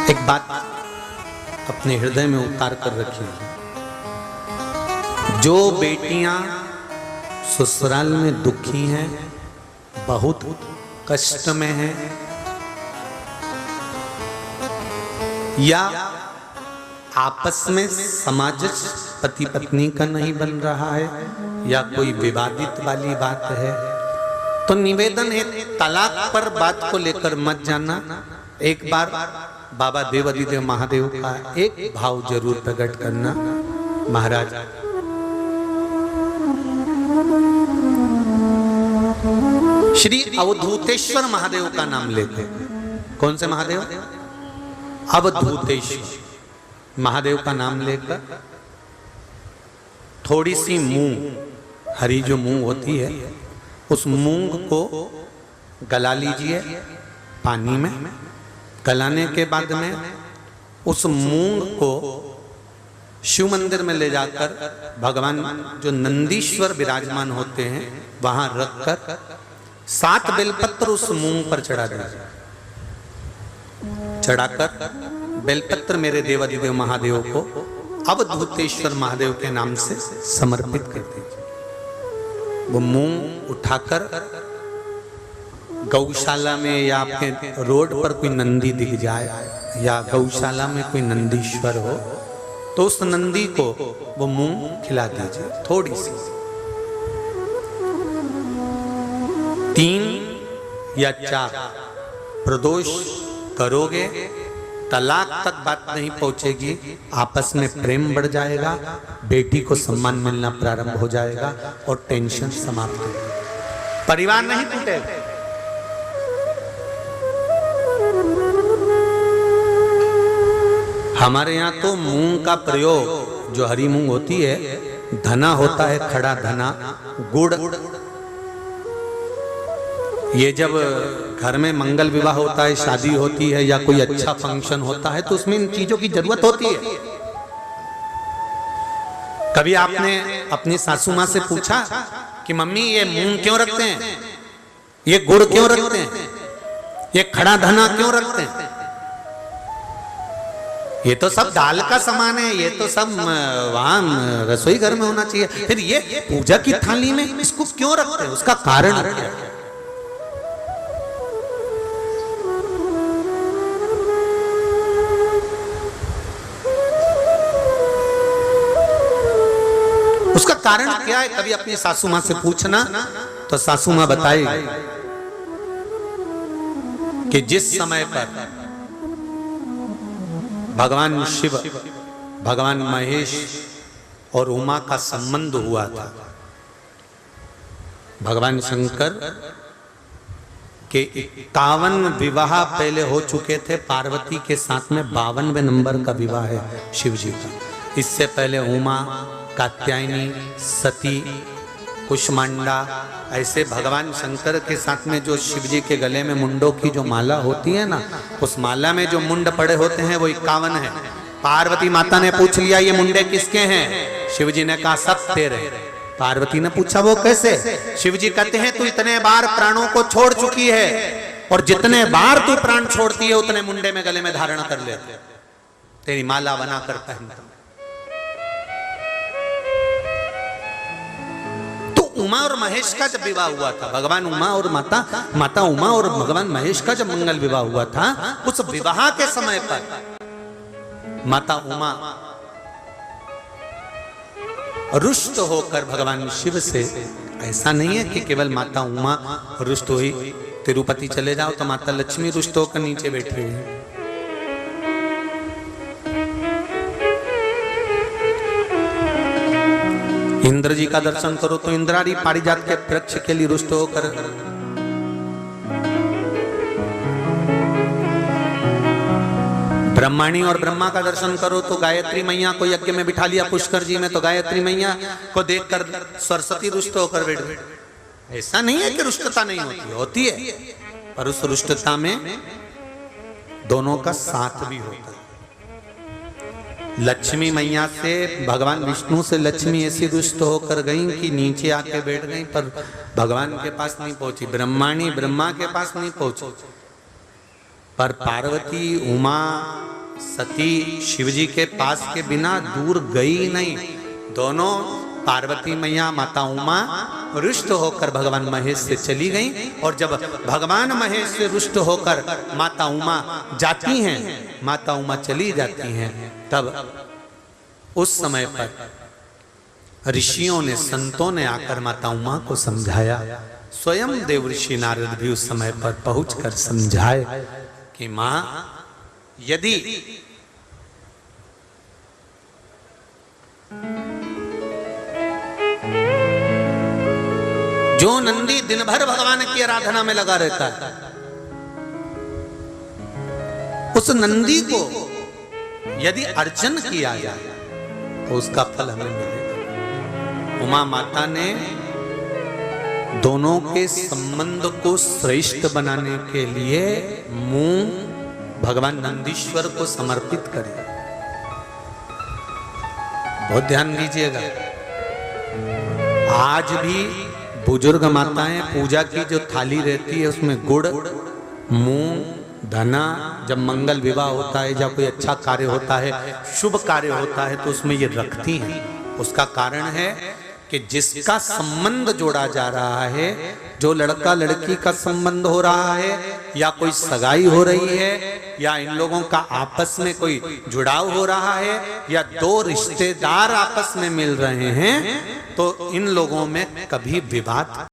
एक बात अपने हृदय में उतार कर रखिए, जो बेटियां ससुराल में दुखी हैं, बहुत कष्ट में हैं, या आपस में सामंजस्य पति पत्नी का नहीं बन रहा है, या कोई विवादित वाली बात है, तो निवेदन है तलाक पर बात को लेकर मत जाना। एक बार बाबा देवाधिदेव महादेव का एक भाव जरूर प्रकट करना। महाराज, श्री अवधूतेश्वर महादेव का नाम लेते। कौन से महादेव? अवधूतेश्वर महादेव का नाम लेकर थोड़ी सी मूंग, हरी जो मूंग होती है, उस मूंग को गला लीजिए पानी में। गलाने के बाद में उस मूंग को शिव मंदिर में ले जाकर भगवान जो नंदीश्वर विराजमान होते हैं वहां रखकर 7 बेलपत्र उस मूंग पर चढ़ा दीजिए। चढ़ाकर बेलपत्र मेरे देवाधिदेव महादेव को अवधूतेश्वर महादेव के नाम से समर्पित कर दीजिए। वो मूंग उठाकर गौशाला में या आपके रोड पर कोई नंदी दिख जाए या गौशाला में कोई नंदीश्वर हो तो उस नंदी को वो मूंग खिला दीजिए थोड़ी सी। 3 या 4 प्रदोष करोगे, तलाक तक बात नहीं पहुंचेगी, आपस में प्रेम बढ़ जाएगा, बेटी को सम्मान मिलना प्रारंभ हो जाएगा और टेंशन समाप्त हो जाएगा, परिवार नहीं टूटेगा। हमारे यहाँ तो मूंग का प्रयोग, जो हरी मूंग होती है, धना होता है, खड़ा धना, गुड़। ये जब घर में मंगल विवाह होता है, शादी होती है या कोई अच्छा फंक्शन होता है तो उसमें इन चीजों की जरूरत होती है। कभी आपने अपनी सासू माँ से पूछा कि मम्मी ये मूंग क्यों रखते हैं, ये गुड़ क्यों रखते हैं, ये खड़ा धना क्यों रखते हैं? ये तो सब दाल का सामान है, ये तो सब वहां रसोई घर में होना चाहिए, फिर ये पूजा की थाली में इसको क्यों रखते हैं? उसका कारण क्या है? उसका कारण क्या है? कभी अपनी सासू माँ से पूछना तो सासू माँ बताएगी कि जिस समय पर भगवान शिव, भगवान महेश और उमा का संबंध हुआ था, भगवान शंकर के 51 विवाह पहले हो चुके थे, पार्वती के साथ में 52वें नंबर का विवाह है शिव जी का। इससे पहले उमा, कात्यायनी, सती, कुष्मांडा, ऐसे भगवान शंकर के साथ में जो शिव जी के गले में मुंडों की जो माला होती है ना, उस माला में जो मुंड पड़े होते हैं वो 51 है। पार्वती माता ने पूछ लिया ये मुंडे किसके हैं? शिव जी ने कहा सब तेरे। पार्वती ने पूछा वो कैसे? शिव जी कहते हैं तू इतने बार प्राणों को छोड़ चुकी है और जितने बार तू प्राण छोड़ती है उतने मुंडे में गले में धारण कर लेते, तेरी माला बनाकर पहनता। उमा और महेश का जब विवाह हुआ था, भगवान उमा और माता उमा और भगवान महेश का जब मंगल विवाह हुआ था, उस विवाह के समय पर माता उमा रुष्ट होकर भगवान शिव से, ऐसा नहीं है कि केवल माता उमा रुष्ट हुई, तिरुपति चले जाओ तो माता लक्ष्मी रुष्ट होकर नीचे बैठी हुई है। इंद्र जी का दर्शन करो तो इंद्रारी पारिजात के वृक्ष के लिए रुष्ट होकर, ब्रह्माणी और ब्रह्मा का दर्शन करो तो गायत्री मैया को यज्ञ में बिठा लिया पुष्कर जी में, तो गायत्री मैया को देखकर सरस्वती रुष्ट होकर बैठ गई। ऐसा नहीं है कि रुष्टता नहीं होती है, पर उस रुष्टता में दोनों का साथ भी होता है। लक्ष्मी मैया से, भगवान विष्णु से लक्ष्मी ऐसी रुष्ट होकर गई कि नीचे आके बैठ गई, पर भगवान के पास नहीं पहुंची। ब्रह्माणी ब्रह्मा के पास नहीं पहुंची, पर पार्वती, उमा सती शिवजी के पास के बिना दूर गई नहीं। दोनों पार्वती मैया माता उमा रुष्ट होकर भगवान महेश से चली गई। और जब भगवान महेश से रुष्ट होकर माता उमा जाती हैं, माता उमा चली जाती हैं, तब उस समय पर ऋषियों ने, संतों ने आकर माता उमा को समझाया। स्वयं देव ऋषि नारद भी उस समय पर पहुंचकर समझाए कि मां, यदि जो नंदी दिन भर भगवान की आराधना में लगा रहता है, उस नंदी को यदि अर्चन किया जाए तो उसका फल हमें मिलेगा। उमा माता ने दोनों के संबंध को श्रेष्ठ बनाने के लिए मुंह भगवान नंदीश्वर को समर्पित करे। बहुत ध्यान दीजिएगा, आज भी बुजुर्ग माताएं पूजा की जो थाली रहती है उसमें गुड़, मूंग, धना, जब मंगल विवाह होता है या कोई अच्छा कार्य होता है, शुभ कार्य होता है, तो उसमें ये रखती हैं। उसका कारण है कि जिसका संबंध जोड़ा जा रहा है, जो लड़का लड़की का संबंध हो रहा है, या कोई सगाई हो रही है, या इन लोगों का आपस में कोई जुड़ाव हो रहा है, या दो रिश्तेदार आपस में मिल रहे हैं, तो इन लोगों में कभी विवाद